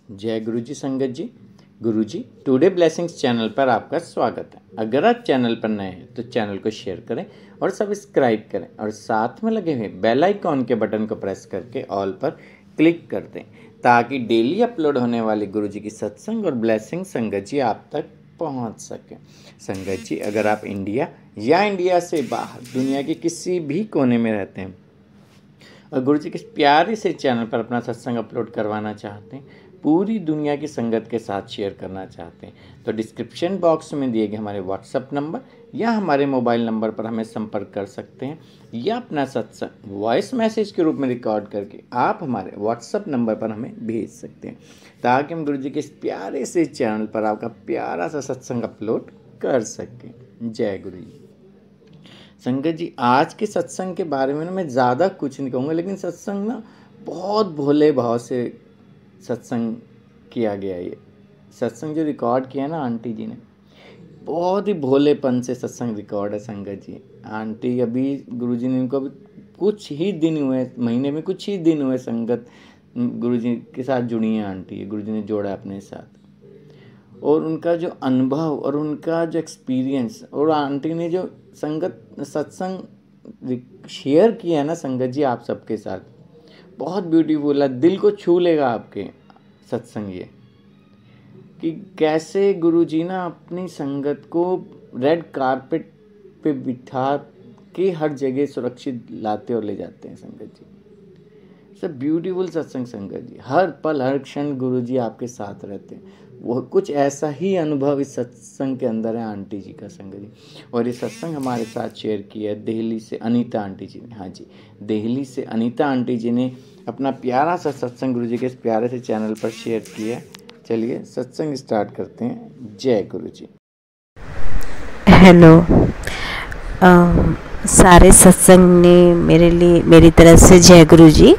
जय गुरु जी संगत जी। गुरु जी today blessings channel पर आपका स्वागत है। अगर आप चैनल पर नए हैं तो चैनल को शेयर करें और सब्सक्राइब करें और साथ में लगे हुए बेल आइकॉन के बटन को प्रेस करके ऑल पर क्लिक कर दें ताकि डेली अपलोड होने वाली गुरु जी की सत्संग और ब्लेसिंग संगत जी आप तक पहुंच सके। संगत जी, अगर आप इंडिया या इंडिया से बाहर दुनिया के किसी भी कोने में रहते हैं और गुरु जी के प्यारे से चैनल पर अपना सत्संग अपलोड करवाना चाहते हैं, पूरी दुनिया की संगत के साथ शेयर करना चाहते हैं, तो डिस्क्रिप्शन बॉक्स में दिए गए हमारे व्हाट्सएप नंबर या हमारे मोबाइल नंबर पर हमें संपर्क कर सकते हैं या अपना सत्संग वॉइस मैसेज के रूप में रिकॉर्ड करके आप हमारे व्हाट्सएप नंबर पर हमें भेज सकते हैं ताकि हम गुरु जी के इस प्यारे से चैनल पर आपका प्यारा सा सत्संग अपलोड कर सकें। जय गुरु जी। संगत जी, आज के सत्संग के बारे में ना मैं ज़्यादा कुछ नहीं कहूँगा, लेकिन सत्संग ना बहुत भोले भाव से सत्संग किया गया। ये सत्संग जो रिकॉर्ड किया ना आंटी जी ने, बहुत ही भोलेपन से सत्संग रिकॉर्ड है। संगत जी, आंटी अभी गुरुजी ने इनको अभी कुछ ही दिन हुए, महीने में कुछ ही दिन हुए संगत गुरुजी के साथ जुड़ी हैं आंटी, गुरुजी ने जोड़ा अपने साथ। और उनका जो अनुभव और उनका जो एक्सपीरियंस और आंटी ने जो संगत सत्संग शेयर किया है ना संगत जी आप सबके साथ, बहुत ब्यूटीफुल है। दिल को छू लेगा आपके सत्संग ये, कि कैसे गुरुजी ना अपनी संगत को रेड कारपेट पे बिठा के हर जगह सुरक्षित लाते और ले जाते हैं। संगत जी, सब ब्यूटीफुल सत्संग संगत जी, हर पल हर क्षण गुरुजी आपके साथ रहते हैं। वो कुछ ऐसा ही अनुभव इस सत्संग के अंदर है आंटी जी का संगत जी। और ये सत्संग हमारे साथ शेयर किया है दिल्ली से अनीता आंटी जी ने। हाँ जी, दिल्ली से अनीता आंटी जी ने अपना प्यारा सा सत्संग गुरु जी के इस प्यारे से चैनल पर शेयर किया। चलिए सत्संग स्टार्ट करते हैं। जय गुरु जी। हेलो, सारे सत्संग ने मेरे लिए मेरी तरफ से जय गुरु जी।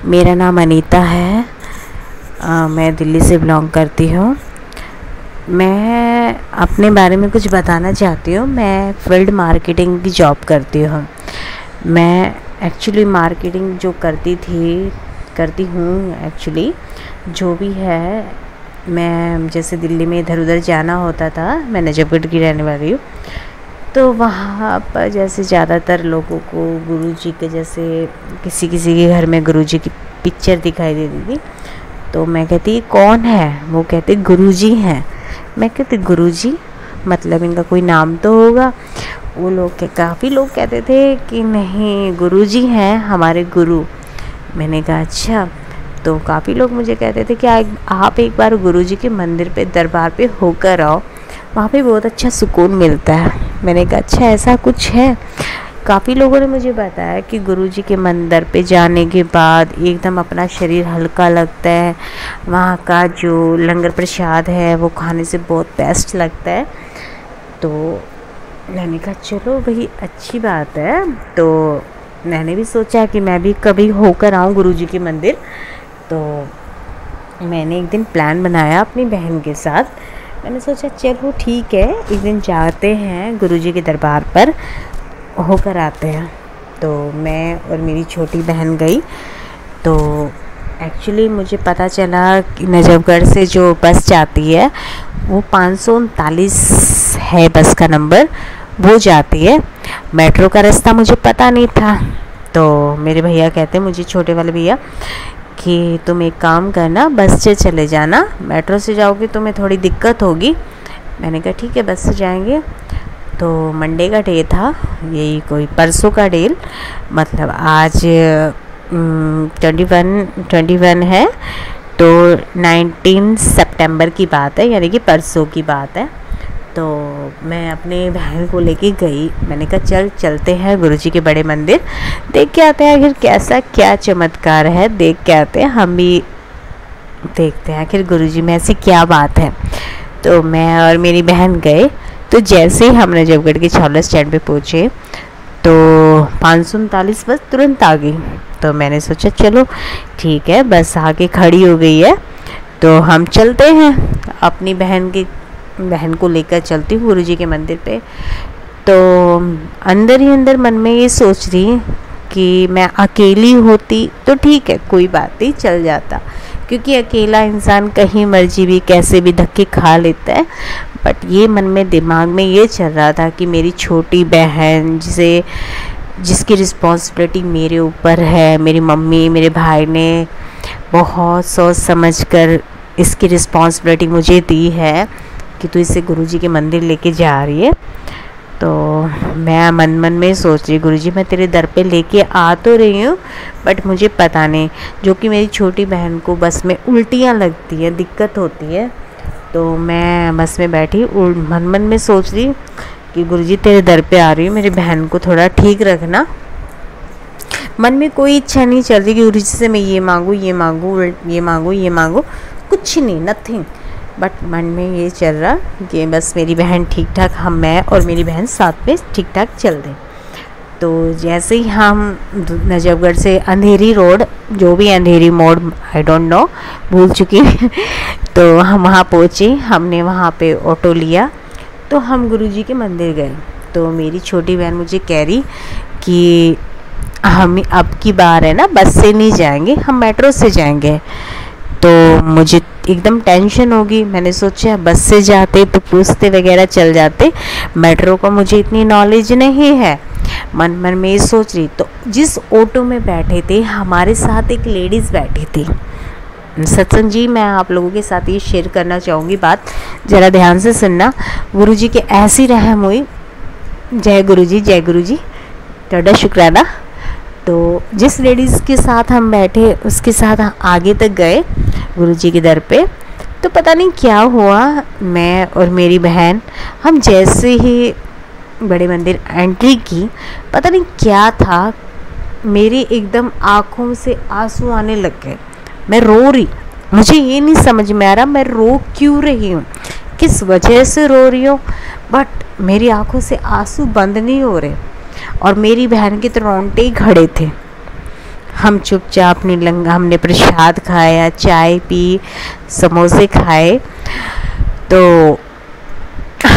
मेरा नाम अनीता है, मैं दिल्ली से बिलोंग करती हूँ। मैं अपने बारे में कुछ बताना चाहती हूँ। मैं फील्ड मार्केटिंग की जॉब करती हूँ। मैं एक्चुअली मार्केटिंग जो करती हूँ एक्चुअली जो भी है, मैं जैसे दिल्ली में इधर उधर जाना होता था, मैं नजफगढ़ की रहने वाली हूँ, तो वहाँ पर जैसे ज़्यादातर लोगों को गुरुजी के जैसे किसी के घर में गुरुजी की पिक्चर दिखाई देती थी, तो मैं कहती कौन है? वो कहते गुरुजी हैं। मैं कहती गुरुजी मतलब इनका कोई नाम तो होगा। वो लोग काफ़ी लोग कहते थे कि नहीं गुरुजी हैं हमारे गुरु। मैंने कहा अच्छा। तो काफ़ी लोग मुझे कहते थे कि आप एक बार गुरुजी के मंदिर पे दरबार पे होकर आओ, वहाँ पे बहुत अच्छा सुकून मिलता है। मैंने कहा अच्छा ऐसा कुछ है। काफ़ी लोगों ने मुझे बताया कि गुरुजी के मंदिर पे जाने के बाद एकदम अपना शरीर हल्का लगता है, वहाँ का जो लंगर प्रसाद है वो खाने से बहुत बेस्ट लगता है। तो मैंने कहा चलो भाई अच्छी बात है। तो मैंने भी सोचा कि मैं भी कभी होकर आऊँ गुरुजी के मंदिर। तो मैंने एक दिन प्लान बनाया अपनी बहन के साथ। मैंने सोचा चलो ठीक है, एक दिन जाते हैं गुरुजी के दरबार पर होकर आते हैं। तो मैं और मेरी छोटी बहन गई। तो एक्चुअली मुझे पता चला कि नजफगढ़ से जो बस जाती है वो 539 है बस का नंबर, वो जाती है। मेट्रो का रास्ता मुझे पता नहीं था। तो मेरे भैया कहते मुझे, छोटे वाले भैया, कि तुम एक काम करना, बस से चले जाना, मेट्रो से जाओगे तुम्हें थोड़ी दिक्कत होगी। मैंने कहा ठीक है बस से जाएंगे। तो मंडे का डे था, यही कोई परसों का डे, मतलब आज 21 है, तो 19 सितंबर की बात है, यानी कि परसों की बात है। तो मैं अपने बहन को लेके गई। मैंने कहा चलते हैं गुरुजी के बड़े मंदिर, देख के आते हैं आखिर कैसा क्या चमत्कार है, देख के आते हैं, हम भी देखते हैं आखिर गुरुजी में ऐसी क्या बात है। तो मैं और मेरी बहन गए। तो जैसे ही हम नजफगढ़ के छावला स्टैंड पे पहुँचे तो 539 बस तुरंत आ गई। तो मैंने सोचा चलो ठीक है, बस आके खड़ी हो गई है तो हम चलते हैं। अपनी बहन को लेकर चलती हूँ गुरुजी के मंदिर पे। तो अंदर ही अंदर मन में ये सोच रही कि मैं अकेली होती तो ठीक है, कोई बात नहीं, चल जाता, क्योंकि अकेला इंसान कहीं मर्जी भी कैसे भी धक्के खा लेता है। बट ये मन में दिमाग में ये चल रहा था कि मेरी छोटी बहन जिसकी रिस्पॉन्सिबिलिटी मेरे ऊपर है, मेरी मम्मी मेरे भाई ने बहुत सोच समझ कर इसकी रिस्पॉन्सिबिलिटी मुझे दी है कि तू इसे गुरुजी के मंदिर लेके जा रही है। तो मैं मन मन में सोच रही, गुरुजी मैं तेरे दर पे लेके आ तो रही हूँ, बट मुझे पता नहीं, जो कि मेरी छोटी बहन को बस में उल्टियाँ लगती हैं, दिक्कत होती है। तो मैं बस में बैठी मन मन में सोच रही कि गुरुजी तेरे दर पे आ रही हूँ, मेरी बहन को थोड़ा ठीक रखना। मन में कोई इच्छा नहीं चल रही कि गुरुजी से मैं ये मांगूँ ये मांगूँ ये मांगूँ ये मांगूँ, कुछ नहीं, नथिंग। बट मन में ये चल रहा कि बस मेरी बहन ठीक ठाक, मैं और मेरी बहन साथ में ठीक ठाक चल दें। तो जैसे ही हम नजफगढ़ से अंधेरी रोड, जो भी अंधेरी मोड़ आई डोंट नो, भूल चुकी तो हम वहाँ पहुँचे। हमने वहाँ पे ऑटो लिया तो हम गुरुजी के मंदिर गए। तो मेरी छोटी बहन मुझे कह रही कि हम अब की बार है ना बस से नहीं जाएंगे, हम मेट्रो से जाएंगे। तो मुझे एकदम टेंशन होगी। मैंने सोचा बस से जाते तो पूछते वगैरह चल जाते, मेट्रो का मुझे इतनी नॉलेज नहीं है। मन मन में ये सोच रही। तो जिस ऑटो में बैठे थे हमारे साथ एक लेडीज़ बैठी थी। सत्संग जी, मैं आप लोगों के साथ ये शेयर करना चाहूँगी बात, ज़रा ध्यान से सुनना। गुरुजी के ऐसी रहम हुई। जय गुरुजी, जय गुरुजी, थोड़ा शुक्राना। तो जिस लेडीज़ के साथ हम बैठे उसके साथ आगे तक गए गुरुजी के दर पे। तो पता नहीं क्या हुआ, मैं और मेरी बहन हम जैसे ही बड़े मंदिर एंट्री की, पता नहीं क्या था, मेरी एकदम आँखों से आंसू आने लग गए। मैं रो रही, मुझे ये नहीं समझ में आ रहा मैं रो क्यों रही हूँ, किस वजह से रो रही हूँ, बट मेरी आँखों से आंसू बंद नहीं हो रहे। और मेरी बहन के तो रोंगटे ही खड़े थे। हम चुपचाप हमने प्रसाद खाया, चाय पी, समोसे खाए। तो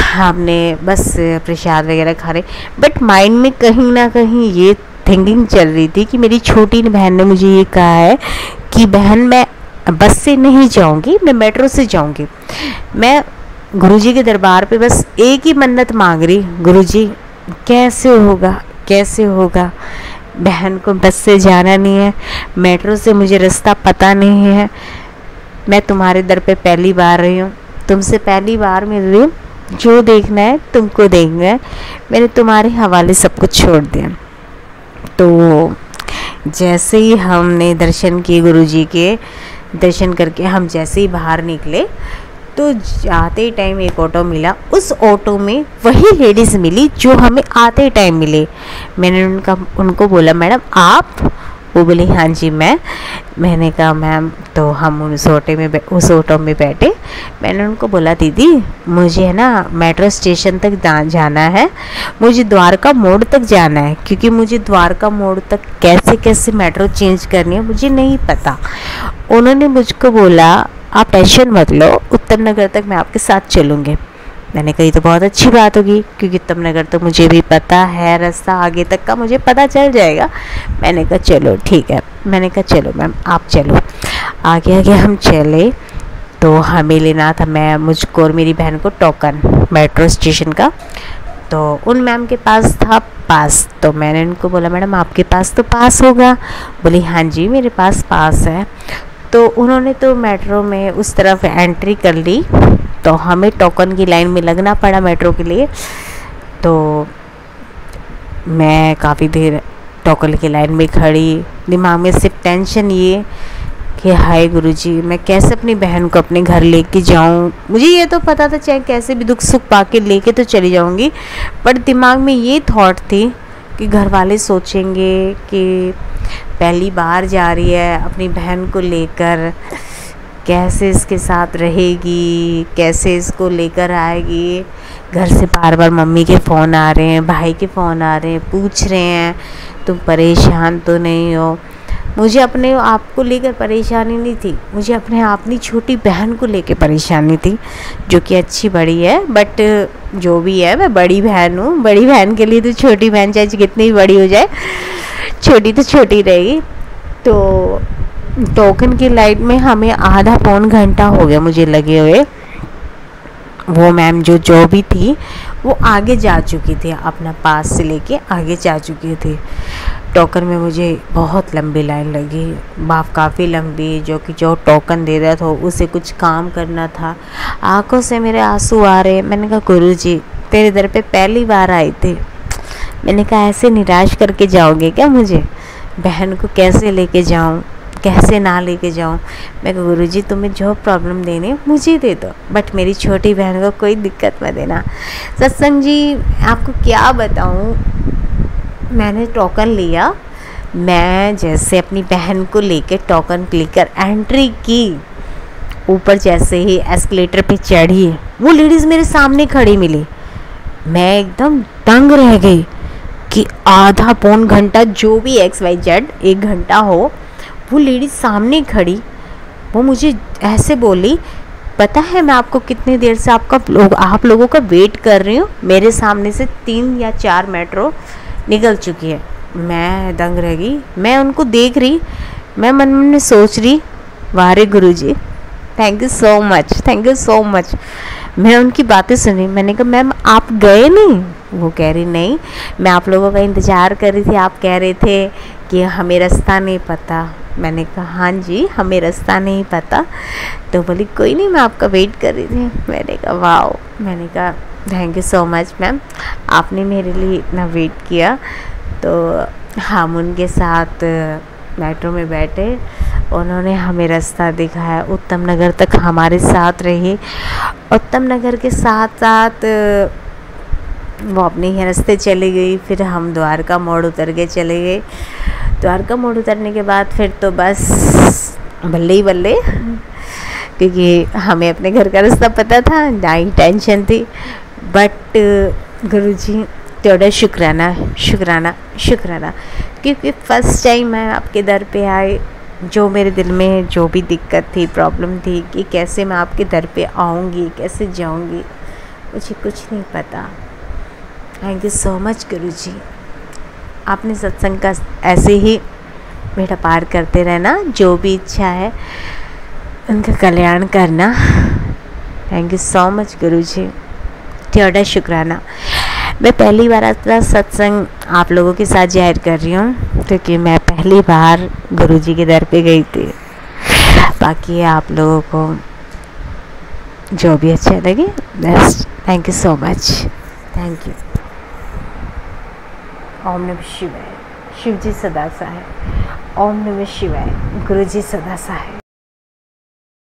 हमने बस प्रसाद वगैरह खा रहे, बट माइंड में कहीं ना कहीं ये थिंकिंग चल रही थी कि मेरी छोटी बहन ने मुझे ये कहा है कि बहन मैं बस से नहीं जाऊंगी, मैं मेट्रो से जाऊंगी। मैं गुरुजी के दरबार पे बस एक ही मन्नत मांग रही, गुरुजी कैसे होगा कैसे होगा, बहन को बस से जाना नहीं है, मेट्रो से मुझे रास्ता पता नहीं है, मैं तुम्हारे दर पे पहली बार रही हूँ, तुमसे पहली बार मिल रही हूँ, जो देखना है तुमको देखना है, मैंने तुम्हारे हवाले सब कुछ छोड़ दिया। तो जैसे ही हमने दर्शन किए, गुरुजी के दर्शन करके हम जैसे ही बाहर निकले तो जाते ही टाइम एक ऑटो मिला। उस ऑटो में वही लेडीज़ मिली जो हमें आते टाइम मिले। मैंने उनको बोला मैडम आप? वो बोले हाँ जी मैंने कहा मैम। तो हम उस ऑटो में बैठे। मैंने उनको बोला दीदी मुझे है ना मेट्रो स्टेशन तक जाना है, मुझे द्वारका मोड़ तक जाना है, क्योंकि मुझे द्वारका मोड़ तक कैसे मेट्रो चेंज करनी है मुझे नहीं पता। उन्होंने मुझको बोला आप टेंशन मत लो, उत्तम नगर तक मैं आपके साथ चलूँगी। मैंने कही तो बहुत अच्छी बात होगी, क्योंकि उत्तम नगर तो मुझे भी पता है, रास्ता आगे तक का मुझे पता चल जाएगा। मैंने कहा चलो ठीक है, मैंने कहा चलो मैम आप चलो। आगे हम चले तो हमें लेना था मुझको और मेरी बहन को टोकन मेट्रो स्टेशन का। तो उन मैम के पास था पास। तो मैंने उनको बोला मैडम आपके पास तो पास होगा? बोली हाँ जी मेरे पास पास है। तो उन्होंने तो मेट्रो में उस तरफ एंट्री कर ली, तो हमें टोकन की लाइन में लगना पड़ा मेट्रो के लिए। तो मैं काफ़ी देर टोकन की लाइन में खड़ी, दिमाग में सिर्फ टेंशन ये कि हाय गुरुजी मैं कैसे अपनी बहन को अपने घर लेके जाऊं। मुझे ये तो पता था चाहे कैसे भी दुख सुख पाके लेके तो चली जाऊंगी, पर दिमाग में ये थॉट थी कि घर वाले सोचेंगे कि पहली बार जा रही है अपनी बहन को लेकर, कैसे इसके साथ रहेगी, कैसे इसको लेकर आएगी। घर से बार बार मम्मी के फ़ोन आ रहे हैं, भाई के फ़ोन आ रहे हैं, पूछ रहे हैं तुम परेशान तो नहीं हो। मुझे अपने आप को लेकर परेशानी नहीं थी, मुझे अपनी छोटी बहन को लेकर परेशानी थी, जो कि अच्छी बड़ी है, बट जो भी है मैं बड़ी बहन हूँ। बड़ी बहन के लिए तो छोटी बहन चाहे कितनी बड़ी हो जाए, छोटी तो छोटी रहेगी। तो टोकन की लाइट में हमें आधा पौन घंटा हो गया मुझे लगे हुए। वो मैम जो भी थी वो आगे जा चुकी थी, अपना पास से लेके आगे जा चुकी थी। टोकन में मुझे बहुत लंबी लाइन लगी, बाप काफ़ी लंबी, जो कि जो टोकन दे रहा था उसे कुछ काम करना था। आंखों से मेरे आंसू आ रहे। मैंने कहा गुरुजी तेरे दर पे पहली बार आई थी। मैंने कहा ऐसे निराश करके जाओगे क्या मुझे? बहन को कैसे लेके जाऊं, कैसे ना लेके जाऊं? मैं कहा गुरुजी तुम्हें जो प्रॉब्लम देनी है मुझे दे दो, बट मेरी छोटी बहन को कोई दिक्कत मत देना। सत्संग जी आपको क्या बताऊं, मैंने टोकन लिया। मैं जैसे अपनी बहन को लेके टोकन लेकर एंट्री की, ऊपर जैसे ही एस्केलेटर पे चढ़ी, वो लेडीज़ मेरे सामने खड़ी मिली। मैं एकदम दंग रह गई कि आधा पौन घंटा, जो भी XYZ 1 घंटा हो, वो लेडीज़ सामने खड़ी। वो मुझे ऐसे बोली, पता है मैं आपको कितनी देर से आप लोगों का वेट कर रही हूँ। मेरे सामने से 3 या 4 मेट्रो निकल चुकी है। मैं दंग रह गई। मैं उनको देख रही, मैं मन में सोच रही, वाह रे guruji, thank you so much, thank you so much. मैं उनकी बातें सुनी। मैंने कहा मैम आप गए नहीं? वो कह रही नहीं, मैं आप लोगों का इंतज़ार कर रही थी, आप कह रहे थे कि हमें रास्ता नहीं पता। मैंने कहा हाँ जी हमें रास्ता नहीं पता। तो बोली कोई नहीं, मैं आपका वेट कर रही थी। मैंने कहा वाह। मैंने कहा thank you so much ma'am, आपने मेरे लिए इतना वेट किया। तो हम उनके साथ मेट्रो में बैठे, उन्होंने हमें रास्ता दिखाया, उत्तम नगर तक हमारे साथ रही। उत्तम नगर के साथ साथ वो अपने ही रास्ते चली गई। फिर हम द्वारका मोड़ उतर के चले गए। द्वारका मोड़ उतरने के बाद फिर तो बस बल्ले ही बल्ले, क्योंकि हमें अपने घर का रास्ता पता था, ना ही टेंशन थी। बट गुरुजी थोड़ा शुक्राना शुक्राना शुक्राना, क्योंकि फ़र्स्ट टाइम मैं आपके दर पे आई। जो मेरे दिल में जो भी दिक्कत थी, प्रॉब्लम थी कि कैसे मैं आपके दर पे आऊँगी, कैसे जाऊँगी, मुझे कुछ नहीं पता। थैंक यू सो मच गुरुजी, आपने सत्संग का ऐसे ही बेड़ा पार करते रहना। जो भी इच्छा है उनका कल्याण करना। थैंक यू सो मच गुरुजी, थोड़ा शुक्राना। मैं पहली बार अपना सत्संग आप लोगों के साथ जाहिर कर रही हूँ, क्योंकि मैं पहली बार गुरुजी के दर पे गई थी। बाकी आप लोगों को जो भी अच्छा लगे best. Thank you so much, thank you. ओम नमः शिवाय। शिव जी सदा सहाय। ओम नमः शिवाय। गुरु जी सदा सहाय।